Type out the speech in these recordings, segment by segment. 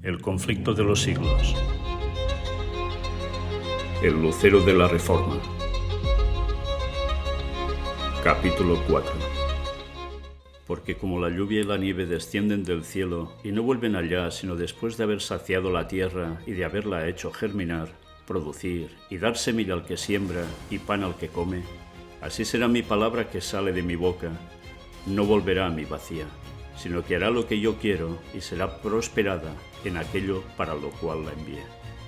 El conflicto de los siglos. El lucero de la Reforma. Capítulo 4. Porque como la lluvia y la nieve descienden del cielo y no vuelven allá sino después de haber saciado la tierra y de haberla hecho germinar, producir y dar semilla al que siembra y pan al que come, así será mi palabra que sale de mi boca. No volverá a mí vacía, sino que hará lo que yo quiero y será prosperada en aquello para lo cual la envié.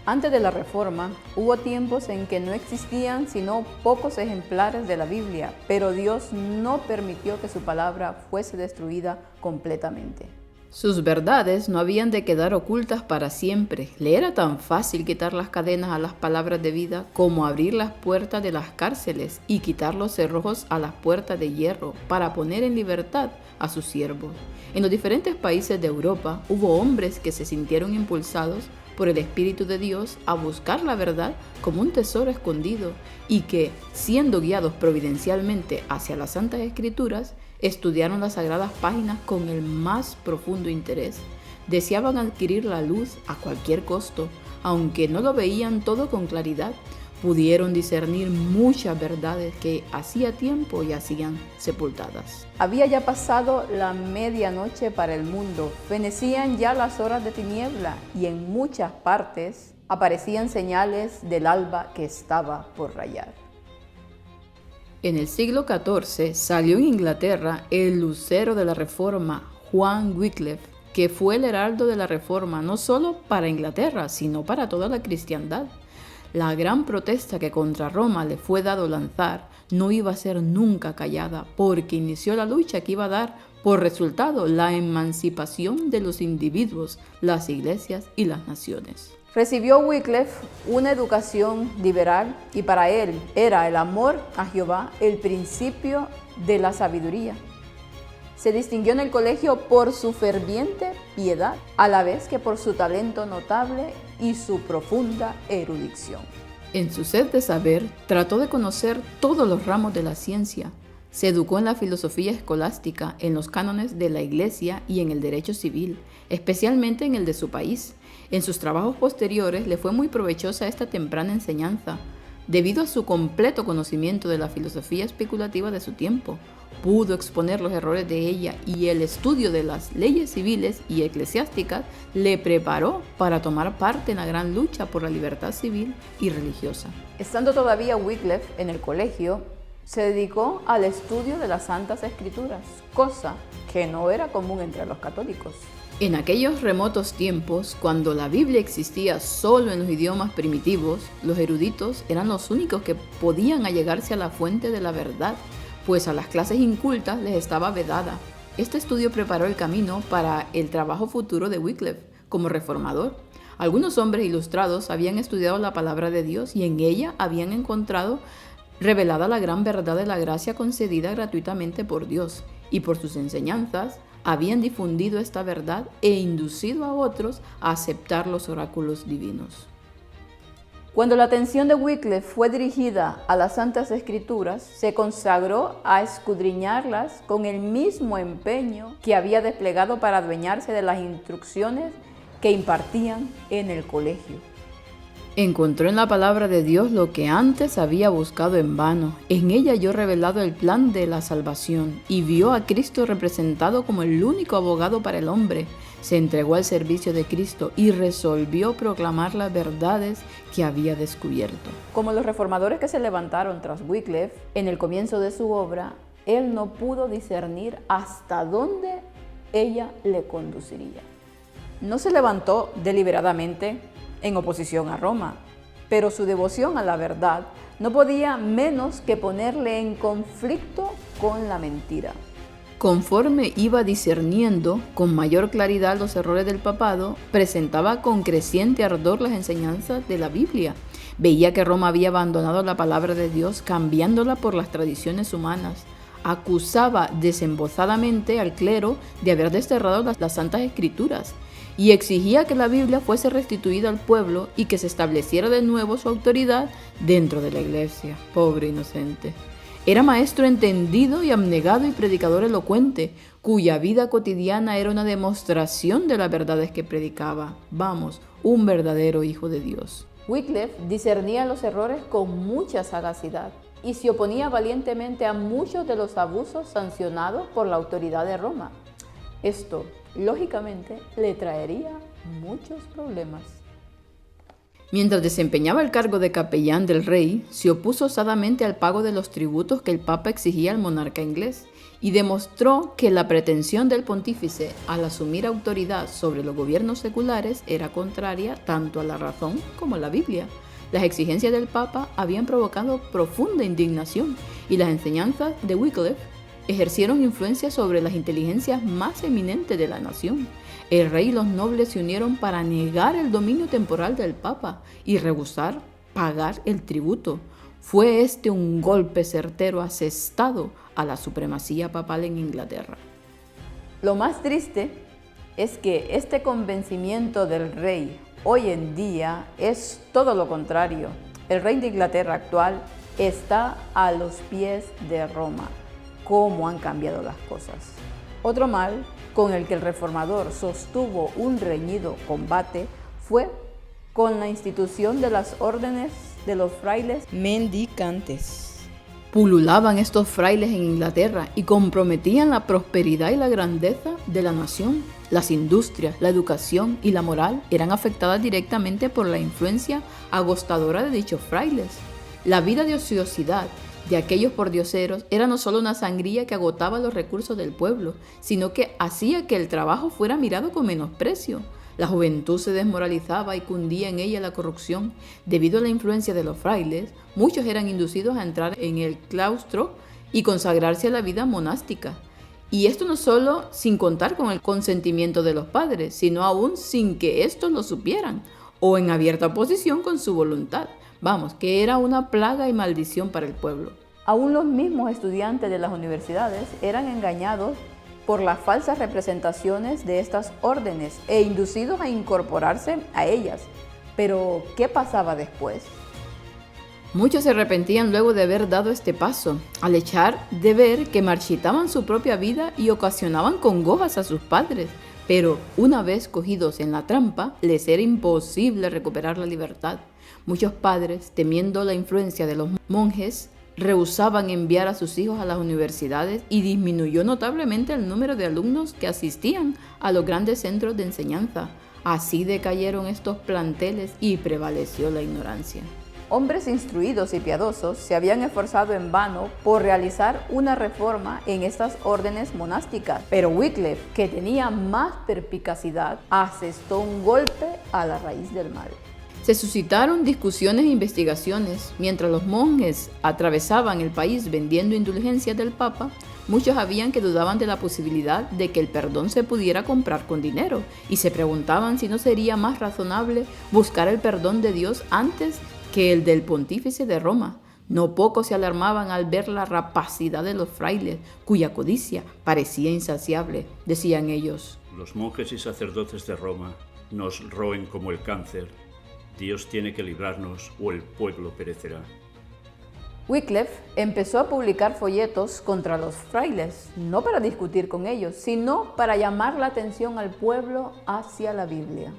Antes de la Reforma, hubo tiempos en que no existían sino pocos ejemplares de la Biblia, pero Dios no permitió que su palabra fuese destruida completamente. Sus verdades no habían de quedar ocultas para siempre. Le era tan fácil quitar las cadenas a las palabras de vida como abrir las puertas de las cárceles y quitar los cerrojos a las puertas de hierro para poner en libertad a sus siervos. En los diferentes países de Europa hubo hombres que se sintieron impulsados por el Espíritu de Dios a buscar la verdad como un tesoro escondido y que, siendo guiados providencialmente hacia las Santas Escrituras, estudiaron las sagradas páginas con el más profundo interés. Deseaban adquirir la luz a cualquier costo, aunque no lo veían todo con claridad. Pudieron discernir muchas verdades que hacía tiempo yacían sepultadas. Había ya pasado la medianoche para el mundo, fenecían ya las horas de tiniebla y en muchas partes aparecían señales del alba que estaba por rayar. En el siglo XIV salió en Inglaterra el lucero de la Reforma, Juan Wycliffe, que fue el heraldo de la Reforma no solo para Inglaterra, sino para toda la cristiandad. La gran protesta que contra Roma le fue dado lanzar no iba a ser nunca callada, porque inició la lucha que iba a dar por resultado la emancipación de los individuos, las iglesias y las naciones. Recibió Wycliffe una educación liberal y para él era el amor a Jehová el principio de la sabiduría. Se distinguió en el colegio por su ferviente piedad, a la vez que por su talento notable y su profunda erudición. En su sed de saber, trató de conocer todos los ramos de la ciencia. Se educó en la filosofía escolástica, en los cánones de la Iglesia y en el derecho civil, especialmente en el de su país. En sus trabajos posteriores le fue muy provechosa esta temprana enseñanza, debido a su completo conocimiento de la filosofía especulativa de su tiempo. Pudo exponer los errores de ella y el estudio de las leyes civiles y eclesiásticas le preparó para tomar parte en la gran lucha por la libertad civil y religiosa. Estando todavía Wycliffe en el colegio, se dedicó al estudio de las Santas Escrituras, cosa que no era común entre los católicos. En aquellos remotos tiempos, cuando la Biblia existía solo en los idiomas primitivos, los eruditos eran los únicos que podían allegarse a la fuente de la verdad, pues a las clases incultas les estaba vedada. Este estudio preparó el camino para el trabajo futuro de Wycliffe como reformador. Algunos hombres ilustrados habían estudiado la palabra de Dios y en ella habían encontrado revelada la gran verdad de la gracia concedida gratuitamente por Dios, y por sus enseñanzas habían difundido esta verdad e inducido a otros a aceptar los oráculos divinos. Cuando la atención de Wycliffe fue dirigida a las Santas Escrituras, se consagró a escudriñarlas con el mismo empeño que había desplegado para adueñarse de las instrucciones que impartían en el colegio. Encontró en la palabra de Dios lo que antes había buscado en vano. En ella halló revelado el plan de la salvación y vio a Cristo representado como el único abogado para el hombre. Se entregó al servicio de Cristo y resolvió proclamar las verdades que había descubierto. Como los reformadores que se levantaron tras Wycliffe, en el comienzo de su obra, él no pudo discernir hasta dónde ella le conduciría. No se levantó deliberadamente en oposición a Roma, pero su devoción a la verdad no podía menos que ponerle en conflicto con la mentira. Conforme iba discerniendo con mayor claridad los errores del papado, presentaba con creciente ardor las enseñanzas de la Biblia. Veía que Roma había abandonado la palabra de Dios, cambiándola por las tradiciones humanas. Acusaba desembozadamente al clero de haber desterrado las Santas Escrituras y exigía que la Biblia fuese restituida al pueblo y que se estableciera de nuevo su autoridad dentro de la iglesia. Pobre inocente. Era maestro entendido y abnegado y predicador elocuente, cuya vida cotidiana era una demostración de las verdades que predicaba. Vamos, un verdadero hijo de Dios. Wycliffe discernía los errores con mucha sagacidad y se oponía valientemente a muchos de los abusos sancionados por la autoridad de Roma. Esto, lógicamente, le traería muchos problemas. Mientras desempeñaba el cargo de capellán del rey, se opuso osadamente al pago de los tributos que el Papa exigía al monarca inglés y demostró que la pretensión del pontífice al asumir autoridad sobre los gobiernos seculares era contraria tanto a la razón como a la Biblia. Las exigencias del Papa habían provocado profunda indignación y las enseñanzas de Wycliffe ejercieron influencia sobre las inteligencias más eminentes de la nación. El rey y los nobles se unieron para negar el dominio temporal del Papa y rehusar pagar el tributo. Fue este un golpe certero asestado a la supremacía papal en Inglaterra. Lo más triste es que este convencimiento del rey hoy en día es todo lo contrario. El rey de Inglaterra actual está a los pies de Roma. ¿Cómo han cambiado las cosas? Otro mal con el que el reformador sostuvo un reñido combate fue con la institución de las órdenes de los frailes mendicantes. Pululaban estos frailes en Inglaterra y comprometían la prosperidad y la grandeza de la nación. Las industrias, la educación y la moral eran afectadas directamente por la influencia agostadora de dichos frailes. La vida de ociosidad de aquellos pordioseros era no solo una sangría que agotaba los recursos del pueblo, sino que hacía que el trabajo fuera mirado con menosprecio. La juventud se desmoralizaba y cundía en ella la corrupción. Debido a la influencia de los frailes, muchos eran inducidos a entrar en el claustro y consagrarse a la vida monástica. Y esto no solo sin contar con el consentimiento de los padres, sino aún sin que estos lo supieran, o en abierta oposición con su voluntad. Vamos, que era una plaga y maldición para el pueblo. Aún los mismos estudiantes de las universidades eran engañados por las falsas representaciones de estas órdenes e inducidos a incorporarse a ellas. Pero, ¿qué pasaba después? Muchos se arrepentían luego de haber dado este paso, al echar de ver que marchitaban su propia vida y ocasionaban congojas a sus padres. Pero, una vez cogidos en la trampa, les era imposible recuperar la libertad. Muchos padres, temiendo la influencia de los monjes, rehusaban enviar a sus hijos a las universidades y disminuyó notablemente el número de alumnos que asistían a los grandes centros de enseñanza. Así decayeron estos planteles y prevaleció la ignorancia. Hombres instruidos y piadosos se habían esforzado en vano por realizar una reforma en estas órdenes monásticas, pero Wycliffe, que tenía más perspicacidad, asestó un golpe a la raíz del mal. Se suscitaron discusiones e investigaciones. Mientras los monjes atravesaban el país vendiendo indulgencias del Papa, muchos habían que dudaban de la posibilidad de que el perdón se pudiera comprar con dinero y se preguntaban si no sería más razonable buscar el perdón de Dios antes que el del pontífice de Roma. No pocos se alarmaban al ver la rapacidad de los frailes, cuya codicia parecía insaciable. Decían ellos: los monjes y sacerdotes de Roma nos roen como el cáncer. Dios tiene que librarnos o el pueblo perecerá. Wycliffe empezó a publicar folletos contra los frailes, no para discutir con ellos, sino para llamar la atención al pueblo hacia la Biblia.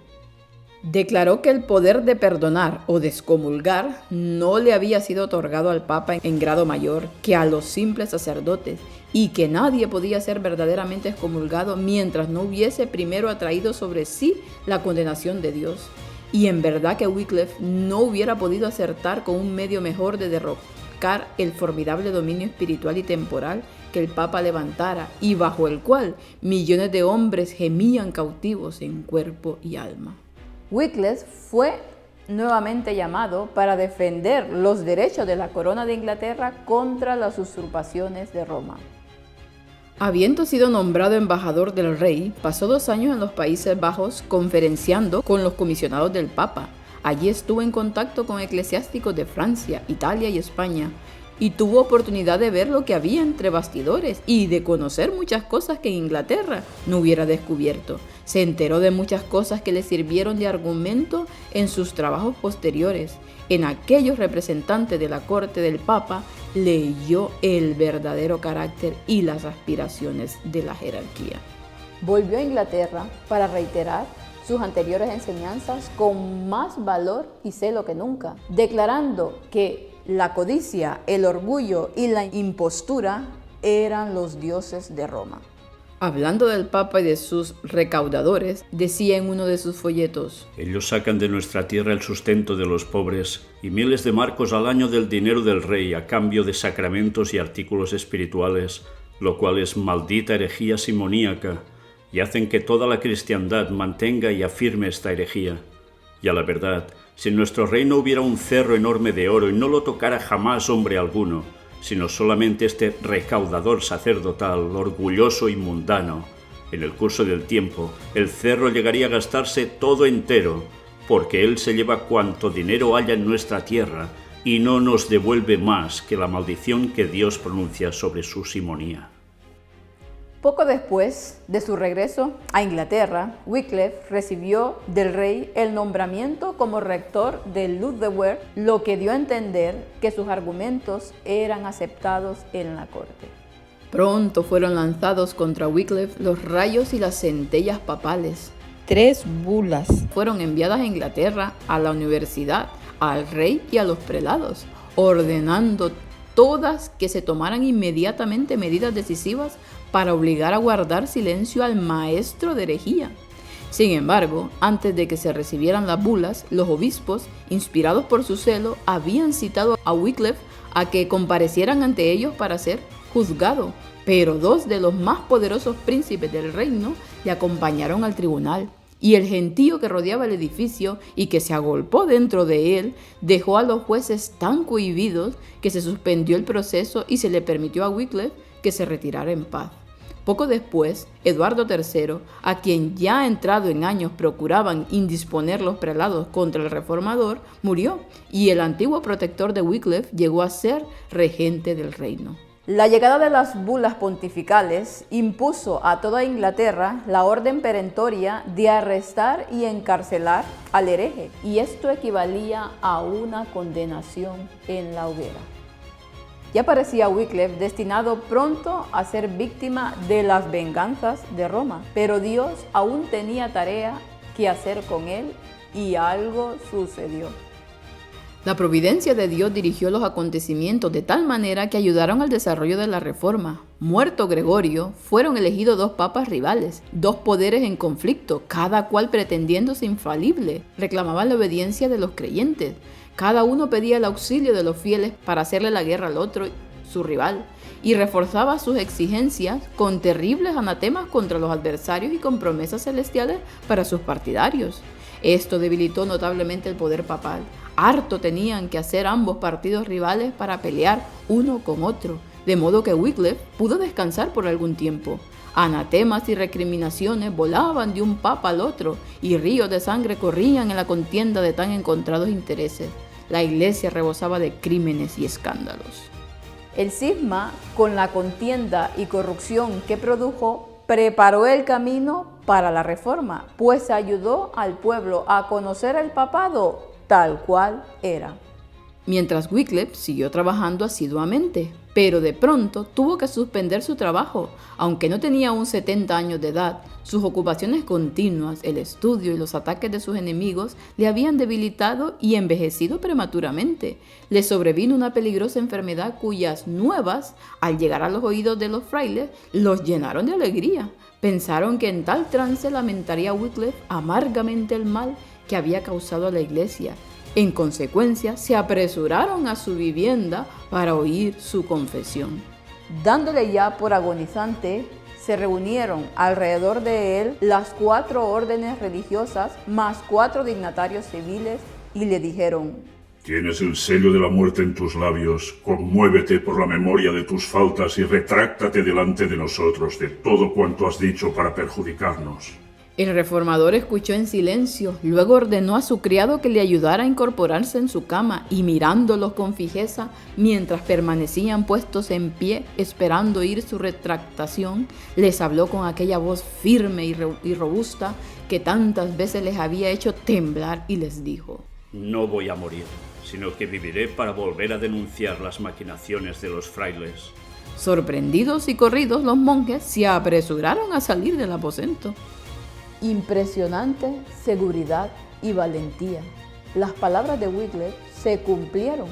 Declaró que el poder de perdonar o descomulgar no le había sido otorgado al Papa en grado mayor que a los simples sacerdotes y que nadie podía ser verdaderamente excomulgado mientras no hubiese primero atraído sobre sí la condenación de Dios. Y en verdad que Wycliffe no hubiera podido acertar con un medio mejor de derrocar el formidable dominio espiritual y temporal que el Papa levantara y bajo el cual millones de hombres gemían cautivos en cuerpo y alma. Wycliffe fue nuevamente llamado para defender los derechos de la corona de Inglaterra contra las usurpaciones de Roma. Habiendo sido nombrado embajador del rey, pasó 2 años en los Países Bajos conferenciando con los comisionados del Papa. Allí estuvo en contacto con eclesiásticos de Francia, Italia y España, y tuvo oportunidad de ver lo que había entre bastidores y de conocer muchas cosas que en Inglaterra no hubiera descubierto. Se enteró de muchas cosas que le sirvieron de argumento en sus trabajos posteriores. En aquellos representantes de la corte del Papa leyó el verdadero carácter y las aspiraciones de la jerarquía. Volvió a Inglaterra para reiterar sus anteriores enseñanzas con más valor y celo que nunca, declarando que la codicia, el orgullo y la impostura eran los dioses de Roma. Hablando del Papa y de sus recaudadores, decía en uno de sus folletos: ellos sacan de nuestra tierra el sustento de los pobres y miles de marcos al año del dinero del rey a cambio de sacramentos y artículos espirituales, lo cual es maldita herejía simoníaca, y hacen que toda la cristiandad mantenga y afirme esta herejía. Y a la verdad, si en nuestro reino hubiera un cerro enorme de oro y no lo tocara jamás hombre alguno, sino solamente este recaudador sacerdotal, orgulloso y mundano, en el curso del tiempo, el cerro llegaría a gastarse todo entero, porque él se lleva cuanto dinero haya en nuestra tierra y no nos devuelve más que la maldición que Dios pronuncia sobre su simonía. Poco después de su regreso a Inglaterra, Wycliffe recibió del rey el nombramiento como rector de Lutherwell, lo que dio a entender que sus argumentos eran aceptados en la corte. Pronto fueron lanzados contra Wycliffe los rayos y las centellas papales. 3 bulas fueron enviadas a Inglaterra, a la universidad, al rey y a los prelados, ordenando todas que se tomaran inmediatamente medidas decisivas para obligar a guardar silencio al maestro de herejía. Sin embargo, antes de que se recibieran las bulas, los obispos, inspirados por su celo, habían citado a Wycliffe a que comparecieran ante ellos para ser juzgado, pero 2 de los más poderosos príncipes del reino le acompañaron al tribunal, y el gentío que rodeaba el edificio y que se agolpó dentro de él dejó a los jueces tan cohibidos que se suspendió el proceso y se le permitió a Wycliffe que se retirara en paz. Poco después, Eduardo III, a quien ya entrado en años procuraban indisponer los prelados contra el reformador, murió, y el antiguo protector de Wycliffe llegó a ser regente del reino. La llegada de las bulas pontificales impuso a toda Inglaterra la orden perentoria de arrestar y encarcelar al hereje, y esto equivalía a una condenación en la hoguera. Ya parecía Wycliffe destinado pronto a ser víctima de las venganzas de Roma, pero Dios aún tenía tarea que hacer con él y algo sucedió. La providencia de Dios dirigió los acontecimientos de tal manera que ayudaron al desarrollo de la Reforma. Muerto Gregorio, fueron elegidos 2 papas rivales, 2 poderes en conflicto, cada cual pretendiéndose infalible. Reclamaban la obediencia de los creyentes. Cada uno pedía el auxilio de los fieles para hacerle la guerra al otro, su rival, y reforzaba sus exigencias con terribles anatemas contra los adversarios y con promesas celestiales para sus partidarios. Esto debilitó notablemente el poder papal. Harto tenían que hacer ambos partidos rivales para pelear uno con otro, de modo que Wycliffe pudo descansar por algún tiempo. Anatemas y recriminaciones volaban de un papa al otro, y ríos de sangre corrían en la contienda de tan encontrados intereses. La iglesia rebosaba de crímenes y escándalos. El cisma, con la contienda y corrupción que produjo, preparó el camino para la reforma, pues ayudó al pueblo a conocer el papado tal cual era. Mientras Wycliffe siguió trabajando asiduamente, pero de pronto tuvo que suspender su trabajo. Aunque no tenía aún 70 años de edad, sus ocupaciones continuas, el estudio y los ataques de sus enemigos le habían debilitado y envejecido prematuramente. Le sobrevino una peligrosa enfermedad cuyas nuevas, al llegar a los oídos de los frailes, los llenaron de alegría. Pensaron que en tal trance lamentaría Wycliffe amargamente el mal que había causado a la iglesia. En consecuencia, se apresuraron a su vivienda para oír su confesión. Dándole ya por agonizante, se reunieron alrededor de él las 4 órdenes religiosas más 4 dignatarios civiles y le dijeron: Tienes el sello de la muerte en tus labios, conmuévete por la memoria de tus faltas y retráctate delante de nosotros de todo cuanto has dicho para perjudicarnos. El reformador escuchó en silencio, luego ordenó a su criado que le ayudara a incorporarse en su cama y mirándolos con fijeza, mientras permanecían puestos en pie esperando oír su retractación, les habló con aquella voz firme y robusta que tantas veces les había hecho temblar y les dijo: No voy a morir, sino que viviré para volver a denunciar las maquinaciones de los frailes. Sorprendidos y corridos, los monjes se apresuraron a salir del aposento. Impresionante seguridad y valentía. Las palabras de Wycliffe se cumplieron.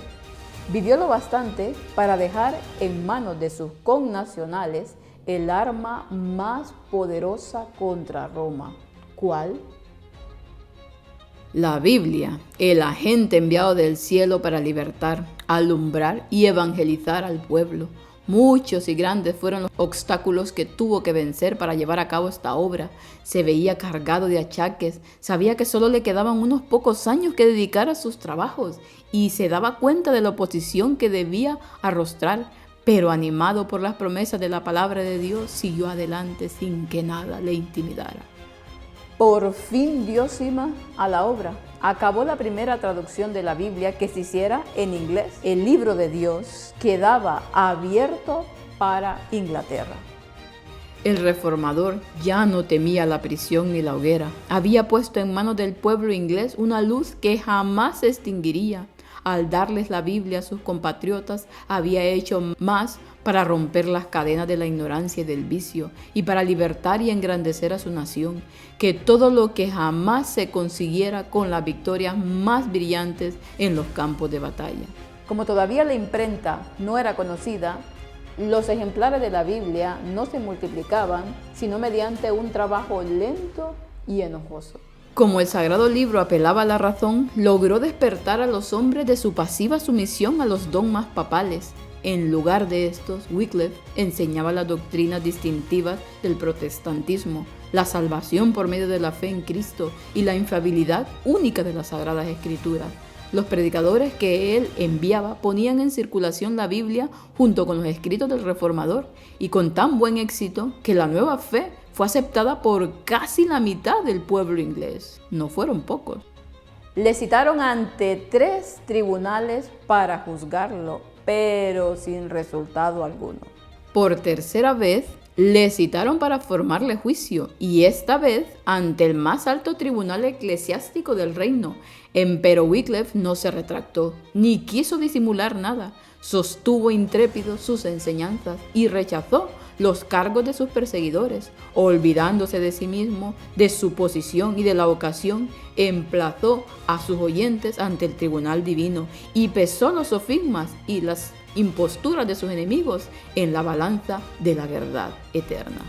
Vivió lo bastante para dejar en manos de sus connacionales el arma más poderosa contra Roma. ¿Cuál? La Biblia, el agente enviado del cielo para libertar, alumbrar y evangelizar al pueblo. Muchos y grandes fueron los obstáculos que tuvo que vencer para llevar a cabo esta obra. Se veía cargado de achaques, sabía que solo le quedaban unos pocos años que dedicar a sus trabajos y se daba cuenta de la oposición que debía arrostrar, pero animado por las promesas de la palabra de Dios, siguió adelante sin que nada le intimidara. Por fin dio cima a la obra. Acabó la primera traducción de la Biblia que se hiciera en inglés. El libro de Dios quedaba abierto para Inglaterra. El reformador ya no temía la prisión ni la hoguera. Había puesto en manos del pueblo inglés una luz que jamás se extinguiría. Al darles la Biblia a sus compatriotas, había hecho más para romper las cadenas de la ignorancia y del vicio, y para libertar y engrandecer a su nación, que todo lo que jamás se consiguiera con las victorias más brillantes en los campos de batalla. Como todavía la imprenta no era conocida, los ejemplares de la Biblia no se multiplicaban, sino mediante un trabajo lento y enojoso. Como el sagrado libro apelaba a la razón, logró despertar a los hombres de su pasiva sumisión a los dogmas papales. En lugar de estos, Wycliffe enseñaba las doctrinas distintivas del protestantismo, la salvación por medio de la fe en Cristo y la infalibilidad única de las Sagradas Escrituras. Los predicadores que él enviaba ponían en circulación la Biblia junto con los escritos del reformador, y con tan buen éxito que la nueva fe fue aceptada por casi la mitad del pueblo inglés. No fueron pocos. Le citaron ante 3 tribunales para juzgarlo, pero sin resultado alguno. Por tercera vez, le citaron para formarle juicio, y esta vez ante el más alto tribunal eclesiástico del reino. Empero Wycliffe no se retractó, ni quiso disimular nada. Sostuvo intrépido sus enseñanzas y rechazó los cargos de sus perseguidores. Olvidándose de sí mismo, de su posición y de la ocasión, emplazó a sus oyentes ante el tribunal divino y pesó los sofismas y las imposturas de sus enemigos en la balanza de la verdad eterna.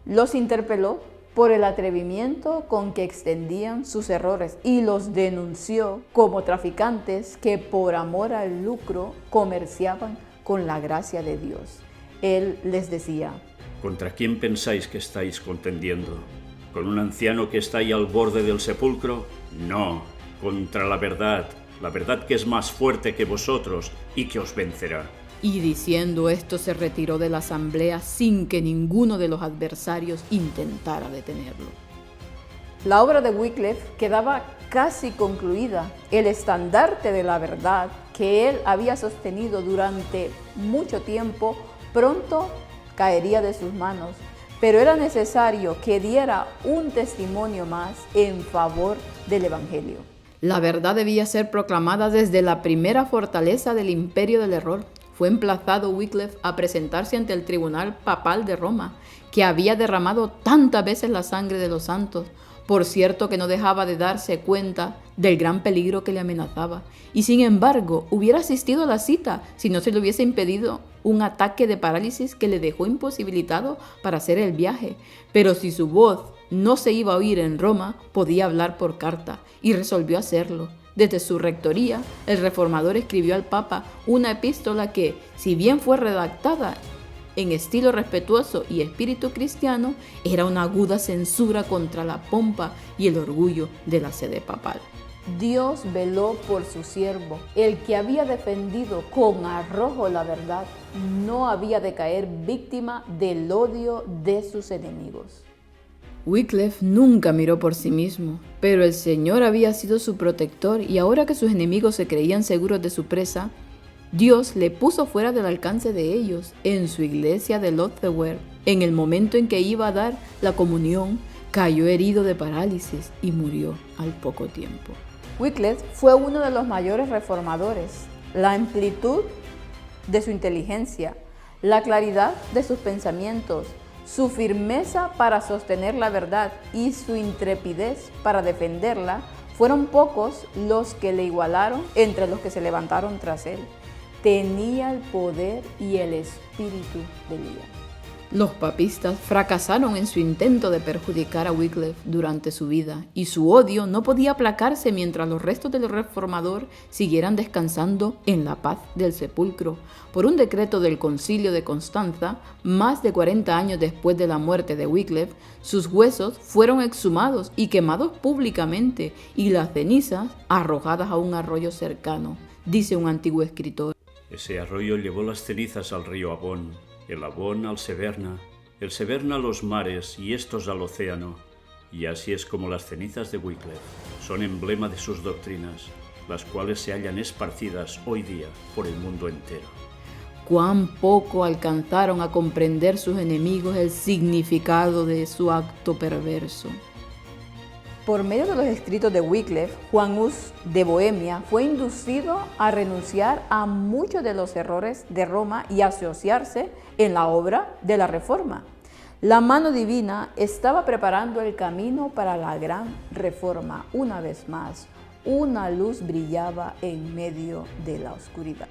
Los interpeló por el atrevimiento con que extendían sus errores y los denunció como traficantes que por amor al lucro comerciaban con la gracia de Dios. Él les decía: ¿Contra quién pensáis que estáis contendiendo? ¿Con un anciano que está ahí al borde del sepulcro? No, contra la verdad que es más fuerte que vosotros y que os vencerá. Y diciendo esto se retiró de la asamblea sin que ninguno de los adversarios intentara detenerlo. La obra de Wycliffe quedaba casi concluida. El estandarte de la verdad que él había sostenido durante mucho tiempo pronto caería de sus manos, pero era necesario que diera un testimonio más en favor del Evangelio. La verdad debía ser proclamada desde la primera fortaleza del imperio del error. Fue emplazado Wycliffe a presentarse ante el tribunal papal de Roma, que había derramado tantas veces la sangre de los santos. Por cierto que no dejaba de darse cuenta del gran peligro que le amenazaba, y sin embargo hubiera asistido a la cita si no se le hubiese impedido un ataque de parálisis que le dejó imposibilitado para hacer el viaje. Pero si su voz no se iba a oír en Roma, podía hablar por carta, y resolvió hacerlo. Desde su rectoría, el reformador escribió al Papa una epístola que, si bien fue redactada en estilo respetuoso y espíritu cristiano, era una aguda censura contra la pompa y el orgullo de la sede papal. Dios veló por su siervo. El que había defendido con arrojo la verdad no había de caer víctima del odio de sus enemigos. Wycliffe nunca miró por sí mismo, pero el Señor había sido su protector y ahora que sus enemigos se creían seguros de su presa, Dios le puso fuera del alcance de ellos en su iglesia de Lotherwell. En el momento en que iba a dar la comunión, cayó herido de parálisis y murió al poco tiempo. Wycliffe fue uno de los mayores reformadores. La amplitud de su inteligencia, la claridad de sus pensamientos, su firmeza para sostener la verdad y su intrepidez para defenderla fueron pocos los que le igualaron entre los que se levantaron tras él. Tenía el poder y el espíritu de Elías. Los papistas fracasaron en su intento de perjudicar a Wycliffe durante su vida y su odio no podía aplacarse mientras los restos del reformador siguieran descansando en la paz del sepulcro. Por un decreto del Concilio de Constanza, más de 40 años después de la muerte de Wycliffe, sus huesos fueron exhumados y quemados públicamente y las cenizas arrojadas a un arroyo cercano, dice un antiguo escritor. Ese arroyo llevó las cenizas al río Avon, el Avon al Severna, el Severna a los mares y estos al océano. Y así es como las cenizas de Wycliffe son emblema de sus doctrinas, las cuales se hallan esparcidas hoy día por el mundo entero. Cuán poco alcanzaron a comprender sus enemigos el significado de su acto perverso. Por medio de los escritos de Wycliffe, Juan Hus de Bohemia fue inducido a renunciar a muchos de los errores de Roma y asociarse en la obra de la Reforma. La mano divina estaba preparando el camino para la gran Reforma. Una vez más, una luz brillaba en medio de la oscuridad.